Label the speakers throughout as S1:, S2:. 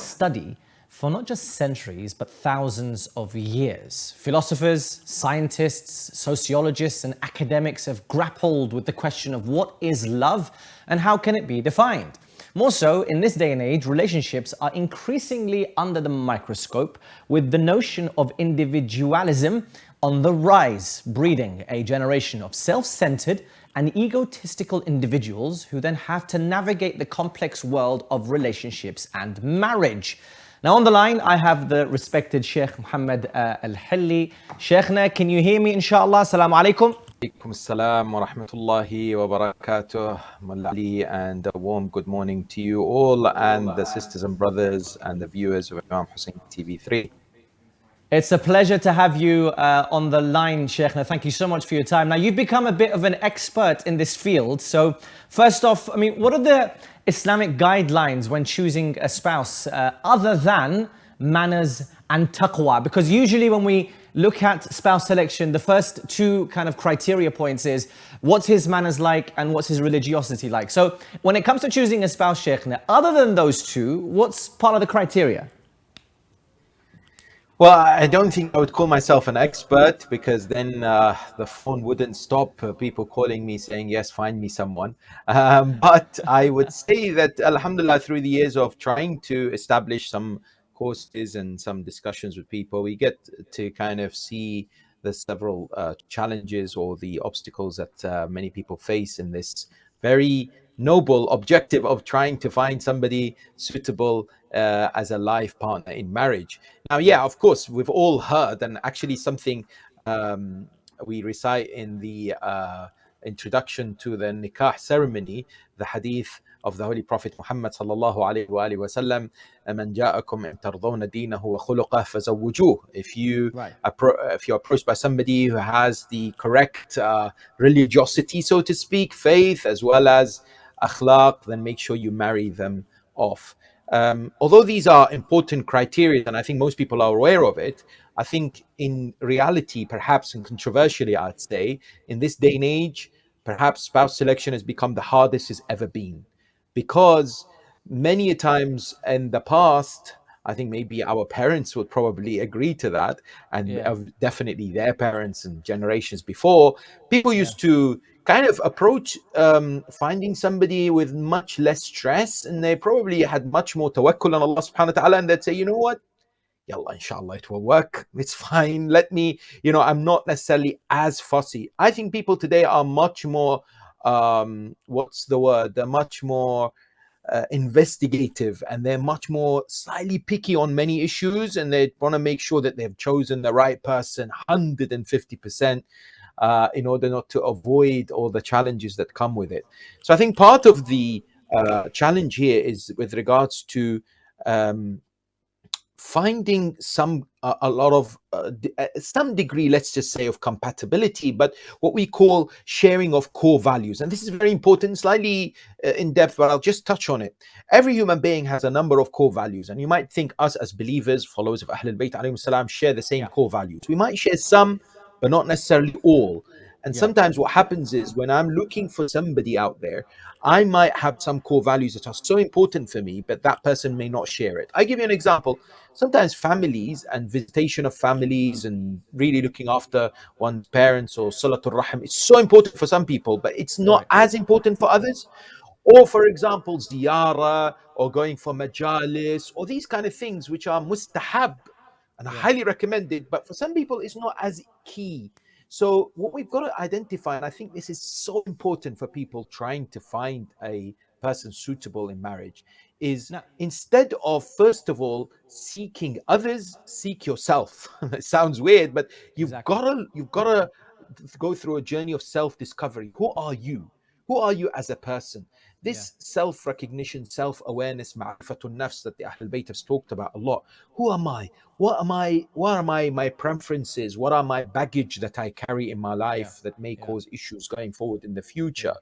S1: study for not just centuries, but thousands of years. Philosophers, scientists, sociologists, and academics have grappled with the question of what is love and how can it be defined. More so, in this day and age, relationships are increasingly under the microscope, with the notion of individualism on the rise, breeding a generation of self-centered and egotistical individuals who then have to navigate the complex world of relationships and marriage. Now on the line, I have the respected Sheikh Mohammed Al-Hilli. Sheikhna, can you hear me inshallah? Assalamu alaikum.
S2: Alaikum assalam wa rahmatullahi wa barakatuh. Mulali, and a warm good morning to you all and the sisters and brothers and the viewers of Imam Hussein TV3.
S1: It's a pleasure to have you on the line, Sheikhna. Thank you so much for your time. Now, you've become a bit of an expert in this field. So first off, I mean, what are the Islamic guidelines when choosing a spouse other than manners and taqwa? Because usually when we look at spouse selection, the first two kind of criteria points is what's his manners like and what's his religiosity like. So when it comes to choosing a spouse, Sheikhna, other than those two, what's part of the criteria?
S2: Well, I don't think I would call myself an expert, because then the phone wouldn't stop people calling me saying, yes, find me someone. But I would say that, alhamdulillah, through the years of trying to establish some courses and some discussions with people, we get to kind of see the several challenges or the obstacles that many people face in this very noble objective of trying to find somebody suitable as a life partner in marriage. Now, yeah, of course, we've all heard, and actually something we recite in the introduction to the nikah ceremony, the hadith of the Holy Prophet Muhammad sallallahu alaihi wasallam, "Man ja'akum tardawna dinahu wa khuluqahu fazawwijuh." If you're approached by somebody who has the correct religiosity, so to speak, faith as well as akhlaq, then make sure you marry them off. Although these are important criteria, and I think most people are aware of it, I think in reality, perhaps, and controversially, I'd say, in this day and age, perhaps spouse selection has become the hardest it's ever been. Because many times in the past, I think maybe our parents would probably agree to that, and definitely their parents and generations before, people used to kind of approach finding somebody with much less stress, and they probably had much more tawakkul on Allah subhanahu wa ta'ala, and they'd say, you know what, yallah, inshallah it will work, it's fine, let me, I'm not necessarily as fussy. I think people today are much more they're much more investigative, and they're much more slightly picky on many issues, and they want to make sure that they've chosen the right person 150% in order not to avoid all the challenges that come with it. So I think part of the challenge here is with regards to finding some degree, let's just say, of compatibility, but what we call sharing of core values. And this is very important, slightly in depth, but I'll just touch on it. Every human being has a number of core values, and you might think us as believers, followers of Ahlul Bayt alayhim salam, share the same core values. We might share some, but not necessarily all. And sometimes what happens is, when I'm looking for somebody out there, I might have some core values that are so important for me, but that person may not share it. I give you an example. Sometimes families and visitation of families and really looking after one's parents or Salatul Rahim is so important for some people, but it's not as important for others. Or, for example, ziyara or going for majalis or these kind of things which are mustahab and highly recommended, but for some people it's not as key. So what we've got to identify, and I think this is so important for people trying to find a person suitable in marriage, is instead of, first of all, seeking others, seek yourself. It sounds weird, but you've got to go through a journey of self-discovery. Who are you? Who are you as a person? This self-recognition, self-awareness, ma'rifatun nafs, that the Ahlul Bayt have talked about a lot. Who am I? What are my preferences? What are my baggage that I carry in my life that may cause issues going forward in the future?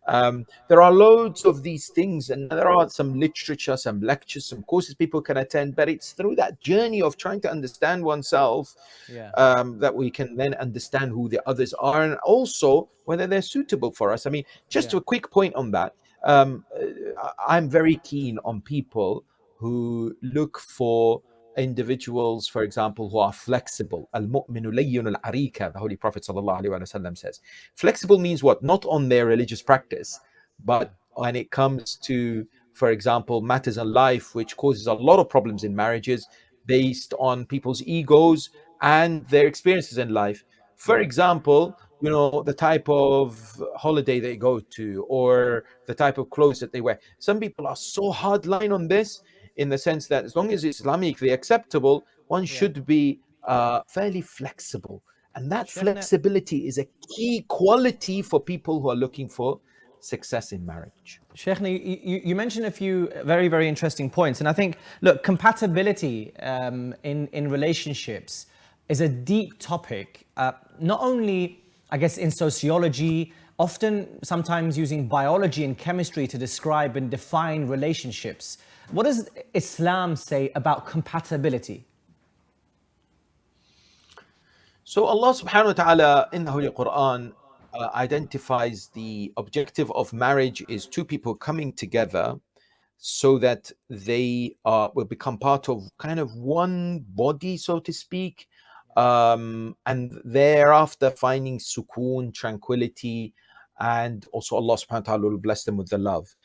S2: There are loads of these things, and there are some literature, some lectures, some courses people can attend, but it's through that journey of trying to understand oneself that we can then understand who the others are, and also whether they're suitable for us. I mean, just a quick point on that. I'm very keen on people who look for individuals, for example, who are flexible. Al-mu'minu layyun al-arika, the Holy Prophet sallallahu alaihi wasallam says. Flexible means what? Not on their religious practice, but when it comes to, for example, matters in life which causes a lot of problems in marriages based on people's egos and their experiences in life. For example, the type of holiday they go to or the type of clothes that they wear. Some people are so hardline on this, in the sense that as long as it's Islamically acceptable, one should be fairly flexible. And that
S1: Sheikhna,
S2: flexibility is a key quality for people who are looking for success in marriage.
S1: Sheikhna, you mentioned a few very, very interesting points. And I think, look, compatibility in relationships is a deep topic, not only, I guess, in sociology, often sometimes using biology and chemistry to describe and define relationships. What does Islam say about compatibility?
S2: So Allah subhanahu wa ta'ala in the Holy Quran identifies the objective of marriage is two people coming together so that they will become part of kind of one body, so to speak, and thereafter finding sukoon, tranquility, and also Allah subhanahu wa ta'ala will bless them with the love.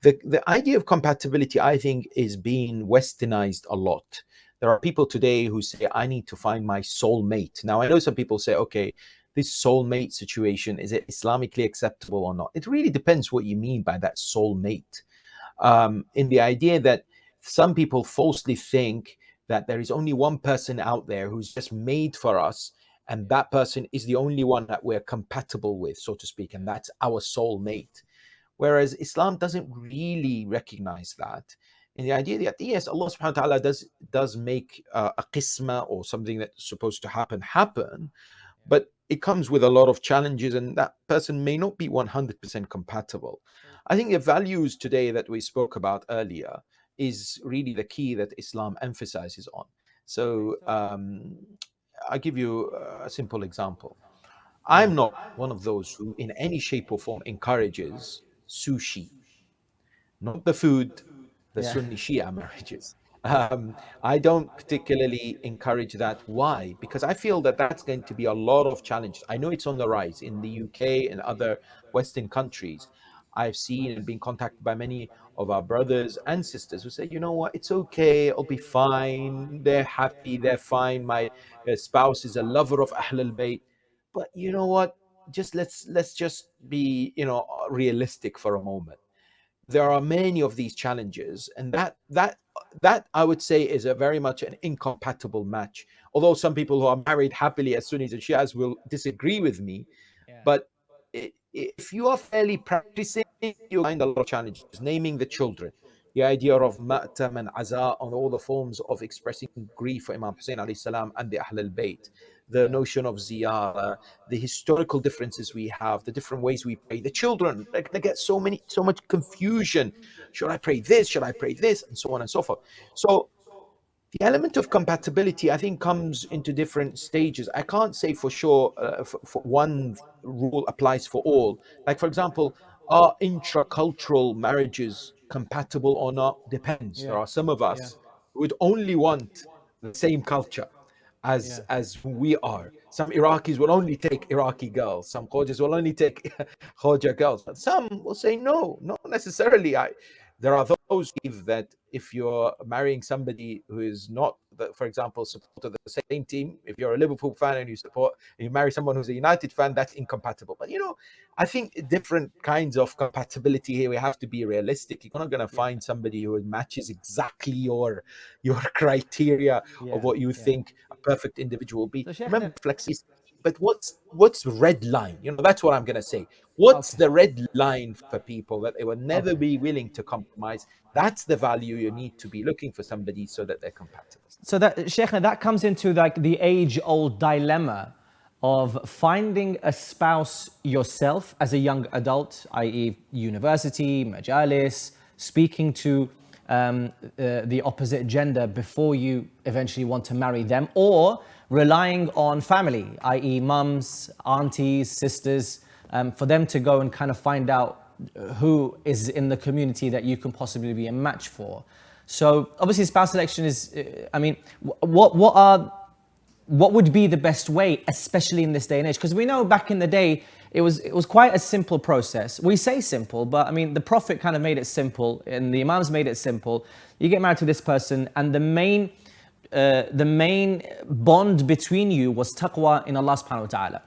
S2: The idea of compatibility, I think, is being westernized a lot. There are people today who say, I need to find my soulmate. Now, I know some people say, okay, this soulmate situation, is it Islamically acceptable or not? It really depends what you mean by that soulmate. In the idea that some people falsely think that there is only one person out there who's just made for us, and that person is the only one that we're compatible with, so to speak, and that's our soulmate. Whereas Islam doesn't really recognize that. In the idea that, yes, Allah subhanahu wa ta'ala does make a qisma or something that's supposed to happen, but it comes with a lot of challenges, and that person may not be 100% compatible. I think the values today that we spoke about earlier is really the key that Islam emphasizes on. So I'll give you a simple example. I'm not one of those who in any shape or form encourages sushi, not the food, the Sunni Shia marriages. I don't particularly encourage that. Why? Because I feel that that's going to be a lot of challenges. I know it's on the rise in the UK and other Western countries. I've seen and been contacted by many of our brothers and sisters who say, you know what, it's okay, I'll be fine. They're happy, they're fine. My spouse is a lover of Ahlul Bayt. But you know what? Let's just be, realistic for a moment. There are many of these challenges, and that I would say is a very much an incompatible match. Although some people who are married happily as Sunnis and Shias will disagree with me, but if you are fairly practicing, you find a lot of challenges. Naming the children, the idea of ma'tam and aza, on all the forms of expressing grief for Imam Hussein alayhi salam and the Ahl al-Bayt, the notion of ziyarah, the historical differences we have, the different ways we pray. The children, they get so much confusion. Should I pray this? Should I pray this? And so on and so forth. So the element of compatibility, I think, comes into different stages. I can't say for sure for one rule applies for all. Like, for example, are intracultural marriages compatible or not? Depends. There are some of us who would only want the same culture as we are. Some Iraqis will only take Iraqi girls. Some Khojas will only take Khoja girls. But some will say no, not necessarily. There are those who believe that if you're marrying somebody who is not, for example, supporter of the same team, if you're a Liverpool fan and you marry someone who's a United fan, that's incompatible. But I think different kinds of compatibility here. We have to be realistic. You're not going to find somebody who matches exactly your criteria of what you think a perfect individual will be.
S1: So,
S2: Remember, flexibility. But what's red line? That's what I'm going to say. What's the red line for people that they will never be willing to compromise? That's the value you need to be looking for somebody so that they're compatible.
S1: So that, Sheikh, that comes into like the age-old dilemma of finding a spouse yourself as a young adult, i.e. university, majalis, speaking to the opposite gender before you eventually want to marry them, or relying on family, i.e. mums, aunties, sisters, for them to go and kind of find out who is in the community that you can possibly be a match for. So obviously spouse selection is, I mean, what would be the best way, especially in this day and age? Because we know back in the day, it was quite a simple process. We say simple, but I mean, the Prophet kind of made it simple, and the Imams made it simple. You get married to this person, and the main bond between you was taqwa in Allah subhanahu wa ta'ala.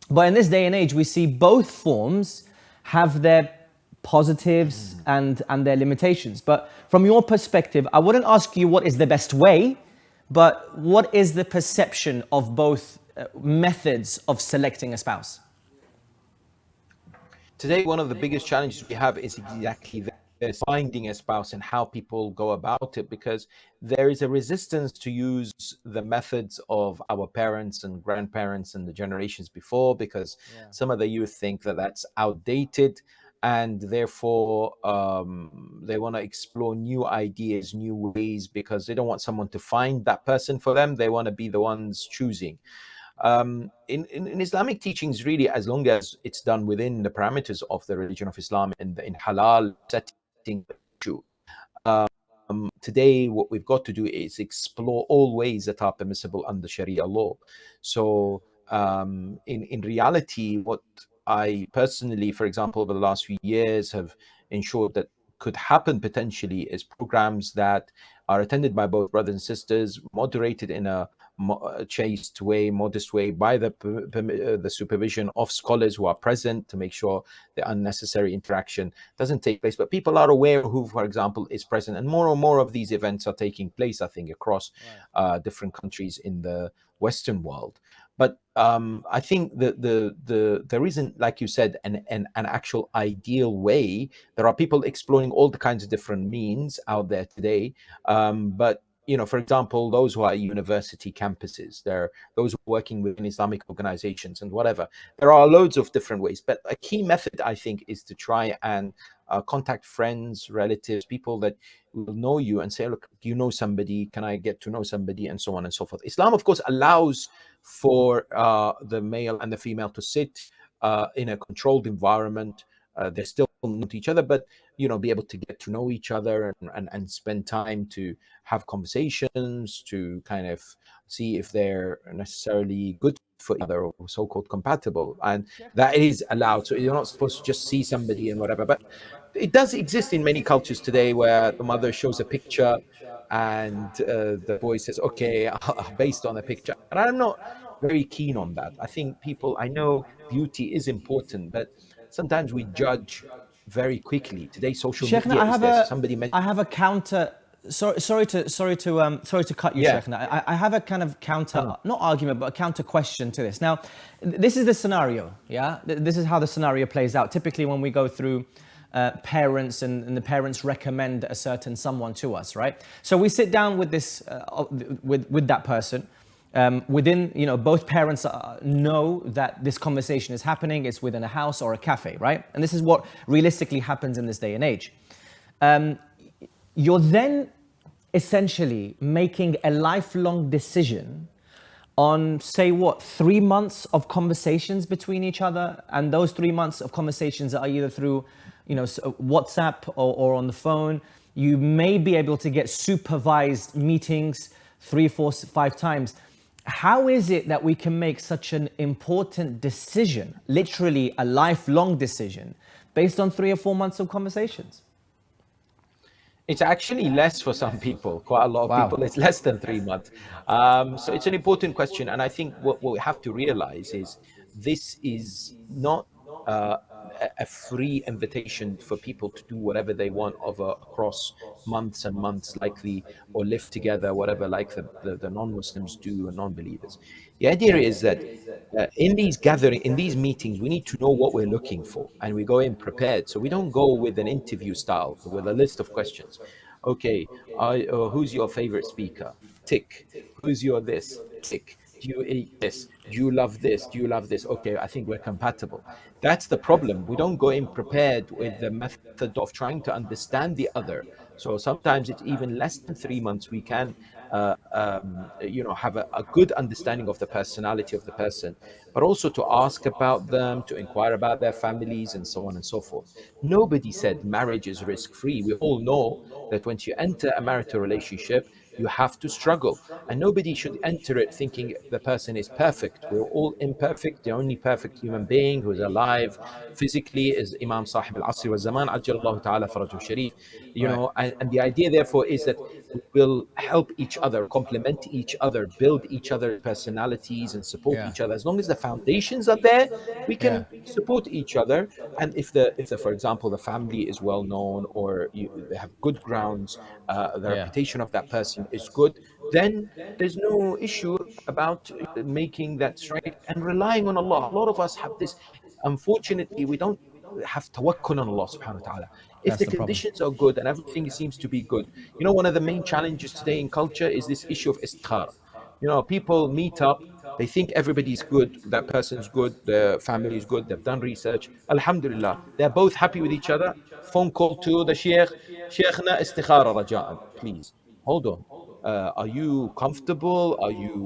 S1: But in this day and age, we see both forms have their positives and their limitations. But from your perspective, I wouldn't ask you what is the best way, but what is the perception of both methods of selecting a spouse?
S2: Today, one of the biggest challenges we have is exactly that. Is finding a spouse and how people go about it, because there is a resistance to use the methods of our parents and grandparents and the generations before, because some of the youth think that that's outdated, and therefore they want to explore new ideas, new ways, because they don't want someone to find that person for them. They want to be the ones choosing. In Islamic teachings, really, as long as it's done within the parameters of the religion of Islam and in halal setting, today what we've got to do is explore all ways that are permissible under Sharia law. So in reality, what I personally, for example, over the last few years have ensured that could happen potentially is programs that are attended by both brothers and sisters, moderated in a chaste way, modest way, by the supervision of scholars who are present to make sure the unnecessary interaction doesn't take place. But people are aware who, for example, is present, and more of these events are taking place, I think, across different countries in the Western world. But I think that there isn't, like you said, an actual ideal way. There are people exploring all the kinds of different means out there today. But for example, those who are at university campuses, those who are working within Islamic organizations and whatever. There are loads of different ways. But a key method, I think, is to try and contact friends, relatives, people that will know you and say, look, do you know somebody? Can I get to know somebody? And so on and so forth. Islam, of course, allows for the male and the female to sit in a controlled environment. They're still not each other, but be able to get to know each other and spend time to have conversations, to kind of see if they're necessarily good for each other or so-called compatible, and that is allowed. So you're not supposed to just see somebody and whatever, but it does exist in many cultures today where the mother shows a picture and the boy says, okay, based on a picture. And I'm not very keen on that. I know beauty is important, but sometimes we judge very quickly. Today, social
S1: Sheikh,
S2: media is there. Somebody
S1: I have a counter. Sorry to cut you, Sheikh. I have a kind of counter, not argument, but a counter question to this. Now, this is the scenario. Yeah, this is how the scenario plays out. Typically, when we go through parents and the parents recommend a certain someone to us, right? So we sit down with this with that person. Within, both parents know that this conversation is happening. It's within a house or a cafe, right? And this is what realistically happens in this day and age. You're then essentially making a lifelong decision on, say, 3 months of conversations between each other, and those 3 months of conversations are either through, WhatsApp or on the phone. You may be able to get supervised meetings 3, 4, 5 times. How is it that we can make such an important decision, literally a lifelong decision, based on 3 or 4 months of conversations?
S2: It's actually less for some people, quite a lot of people. It's less than 3 months. So it's an important question. And I think what we have to realize is this is not a free invitation for people to do whatever they want across months and months, or live together, whatever, like the non-Muslims do and non-believers. The idea is that in these meetings, we need to know what we're looking for, and we go in prepared. So we don't go with an interview style with a list of questions. Okay, who's your favorite speaker? Tick. Who's your this? Tick. Do you eat this? Do you love this? Do you love this? Okay, I think we're compatible. That's the problem. We don't go in prepared with the method of trying to understand the other. So sometimes it's even less than 3 months. We can, have a good understanding of the personality of the person, but also to ask about them, to inquire about their families, and so on and so forth. Nobody said marriage is risk-free. We all know that once you enter a marital relationship, you have to struggle. And nobody should enter it thinking the person is perfect. We're all imperfect. The only perfect human being who is alive physically is Imam Sahib al-Asr wa Zaman, Ajjalallahu ta'ala farajahu sharif.
S1: Right.
S2: And the idea, therefore, is that we will help each other, complement each other, build each other's personalities, and support
S1: Yeah.
S2: each other. As long as the foundations are there, we
S1: Yeah.
S2: can support each other. And if for example, the family is well known, or they have good grounds, the
S1: Yeah.
S2: reputation of that person is good, then there's no issue about making that straight and relying on Allah. A lot of us have this. Unfortunately, we don't have tawakkul on Allah subhanahu wa ta'ala. If
S1: That's
S2: the
S1: the problem.
S2: conditions are good and everything seems to be good, one of the main challenges today in culture is this issue of istikhara. People meet up, they think everybody's good, that person's good, the family is good, they've done research. Alhamdulillah, they're both happy with each other. Phone call to the Sheikh, Sheikhna istikhara raja'an, please. Hold on. Are you comfortable? Are you,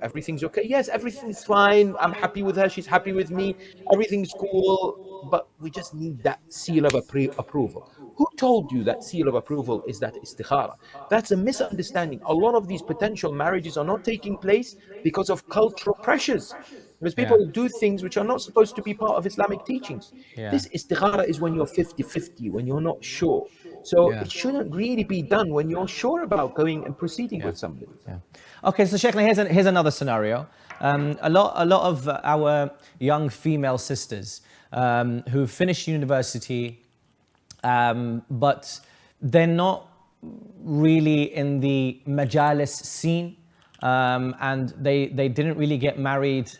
S2: everything's okay? Yes, everything's fine. I'm happy with her. She's happy with me. Everything's cool. But we just need that seal of approval. Who told you that seal of approval is that istikhara? That's a misunderstanding. A lot of these potential marriages are not taking place because of cultural pressures. Because
S1: Yeah.
S2: people do things which are not supposed to be part of Islamic teachings.
S1: Yeah.
S2: This istikhara is when you're 50-50, when you're not sure. So
S1: Yeah.
S2: it shouldn't really be done when you're sure about going and proceeding
S1: Yeah.
S2: with somebody.
S1: Yeah. Okay, so Sheikh, here's another scenario. A lot of our young female sisters who finished university, but they're not really in the majalis scene, and they didn't really get married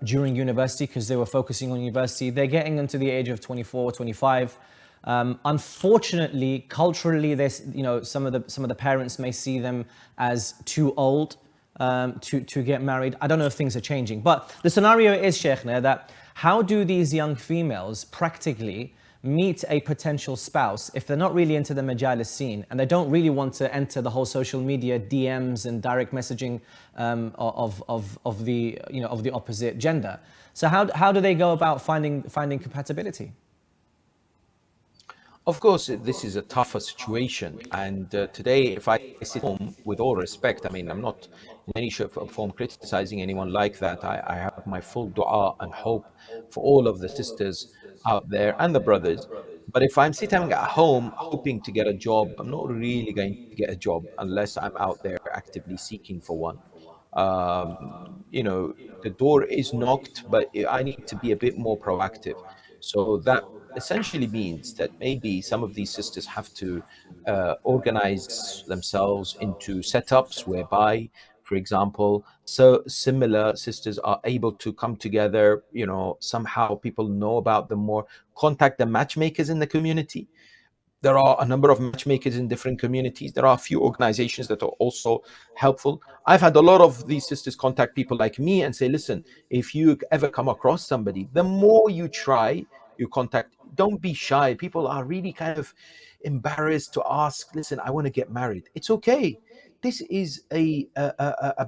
S1: during university because they were focusing on university. They're getting into the age of 24, 25. Unfortunately, culturally, there's some of the parents may see them as too old to get married. I don't know if things are changing, but the scenario is, Sheikhna, that how do these young females practically meet a potential spouse if they're not really into the majalis scene and they don't really want to enter the whole social media DMs and direct messaging of the opposite gender? So how do they go about finding compatibility?
S2: Of course, this is a tougher situation. And today, if I sit home, with all respect, I mean, I'm not in any shape or form criticizing anyone like that. I have my full dua and hope for all of the sisters out there and the brothers. But if I'm sitting at home hoping to get a job, I'm not really going to get a job unless I'm out there actively seeking for one. The door is knocked, but I need to be a bit more proactive. So that essentially means that maybe some of these sisters have to organize themselves into setups whereby, for example, so similar sisters are able to come together. Somehow people know about them more. Contact the matchmakers in the community. There are a number of matchmakers in different communities. There are a few organizations that are also helpful. I've had a lot of these sisters contact people like me and say, listen, if you ever come across somebody, the more you try, you contact, don't be shy. People are really kind of embarrassed to ask, listen, I want to get married. It's okay. This is a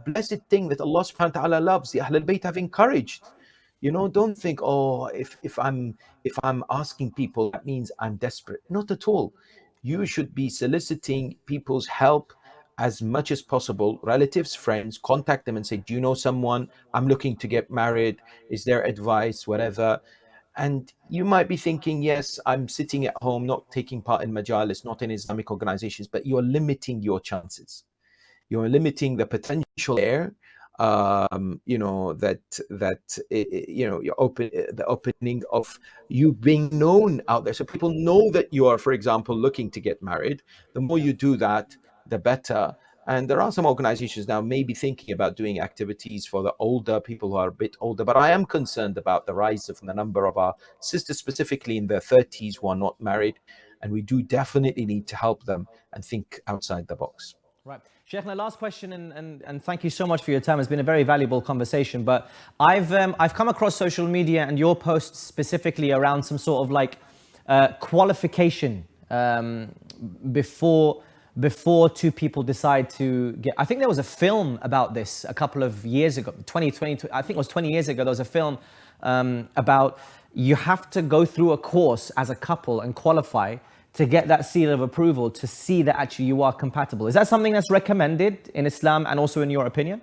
S2: blessed thing that Allah subhanahu wa ta'ala loves. The Ahlul Bayt have encouraged. Don't think, oh, if I'm asking people, that means I'm desperate. Not at all. You should be soliciting people's help as much as possible. Relatives, friends, contact them and say, do you know someone? I'm looking to get married. Is there advice? Whatever. And you might be thinking, yes, I'm sitting at home, not taking part in majalis, not in Islamic organizations, but you're limiting your chances. You're limiting the potential there. You're the opening of you being known out there, so people know that you are, for example, looking to get married. The more you do that, the better. And there are some organizations now maybe thinking about doing activities for the older people who are a bit older, but I am concerned about the rise of the number of our sisters, specifically in their 30s, who are not married, and we do definitely need to help them and think outside the box.
S1: Right. Sheikh, my last question, and thank you so much for your time. It's been a very valuable conversation. But I've come across social media and your posts specifically around some sort of like qualification before two people decide to get. I think there was a film about this a couple of years ago, 2020. I think it was 20 years ago. There was a film about you have to go through a course as a couple and qualify to get that seal of approval to see that actually you are compatible. Is that something that's recommended in Islam and also in your opinion?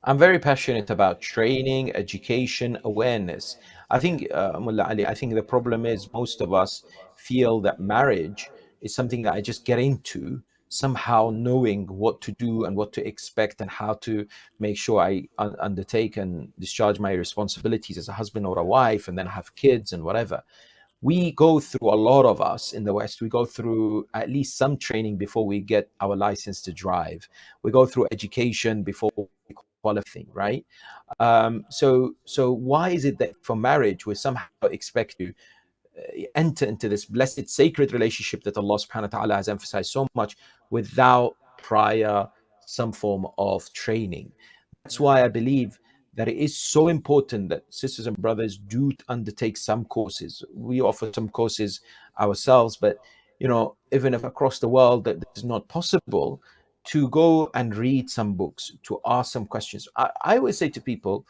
S2: I'm very passionate about training, education, awareness. I think, Mullah Ali, I think the problem is most of us feel that marriage is something that I just get into, somehow knowing what to do and what to expect and how to make sure I undertake and discharge my responsibilities as a husband or a wife, and then have kids and whatever. We go through, a lot of us in the West, we go through at least some training before we get our license to drive. We go through education before we qualify, right? So why is it that for marriage we somehow expect to enter into this blessed sacred relationship that Allah subhanahu wa ta'ala has emphasized so much without prior some form of training? That's why I believe that it is so important that sisters and brothers do undertake some courses. We offer some courses ourselves, but even if across the world that is not possible, to go and read some books, to ask some questions. I always say to people,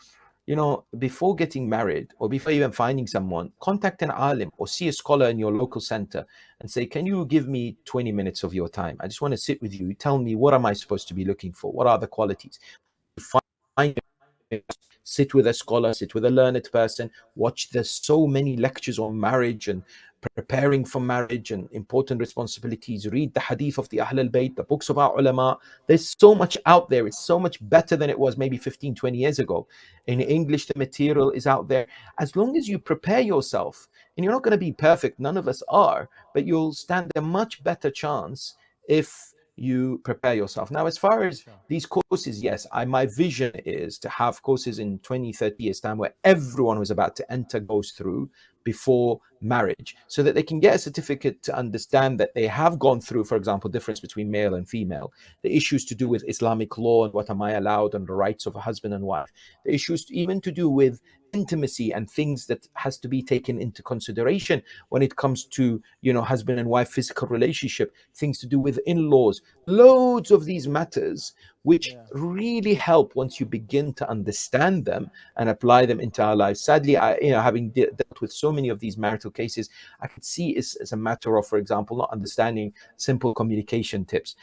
S2: before getting married or before even finding someone, contact an alim or see a scholar in your local center and say, can you give me 20 minutes of your time? I just want to sit with you. Tell me, what am I supposed to be looking for? What are the qualities? Find sit with a scholar, sit with a learned person, watch. There's so many lectures on marriage and preparing for marriage and important responsibilities. Read the hadith of the Ahl al-Bayt, the books of our ulama. There's so much out there. It's so much better than it was maybe 15, 20 years ago. In English, the material is out there. As long as you prepare yourself, and you're not going to be perfect, none of us are, but you'll stand a much better chance if you prepare yourself. Now, as far as these courses, yes, my vision is to have courses in 20, 30 years time where everyone who's about to enter goes through before marriage, so that they can get a certificate to understand that they have gone through, for example, difference between male and female, the issues to do with Islamic law and what am I allowed and the rights of a husband and wife, the issues even to do with intimacy and things that has to be taken into consideration when it comes to husband and wife physical relationship, things to do with in-laws, loads of these matters which really help once you begin to understand them and apply them into our lives. Sadly, having dealt with so many of these marital cases, I could see it's a matter of, for example, not understanding simple communication tips,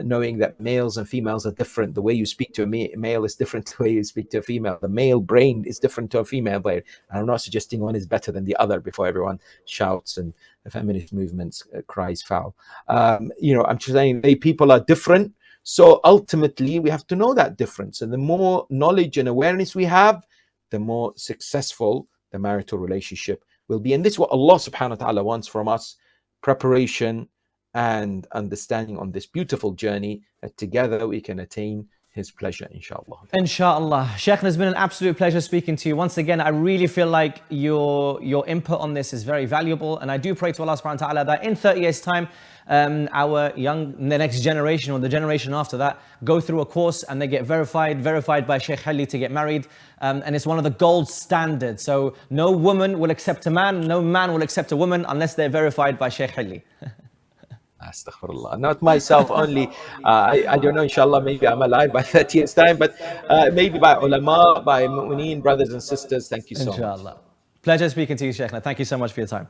S2: knowing that males and females are different. The way you speak to a male is different to the way you speak to a female. The male brain is different to a female brain. And I'm not suggesting one is better than the other before everyone shouts and the feminist movements cries foul. I'm just saying people are different. So ultimately, we have to know that difference. And the more knowledge and awareness we have, the more successful the marital relationship will be. And this is what Allah subhanahu wa ta'ala wants from us: preparation and understanding on this beautiful journey, that together we can attain His pleasure, inshallah.
S1: Inshallah. Sheikh, it's been an absolute pleasure speaking to you. Once again, I really feel like your input on this is very valuable. And I do pray to Allah subhanahu wa ta'ala that in 30 years' time, the next generation or the generation after that, go through a course and they get verified by Sheikh Hilli to get married. And it's one of the gold standards. So no woman will accept a man, no man will accept a woman unless they're verified by Sheikh Hilli.
S2: Astaghfirullah. Not myself only. I don't know, inshallah, maybe I'm alive by 30 years' time, but maybe by ulama, by mu'mineen, brothers and sisters. Thank you so much.
S1: Inshallah. Pleasure speaking to you, Sheikh. Thank you so much for your time.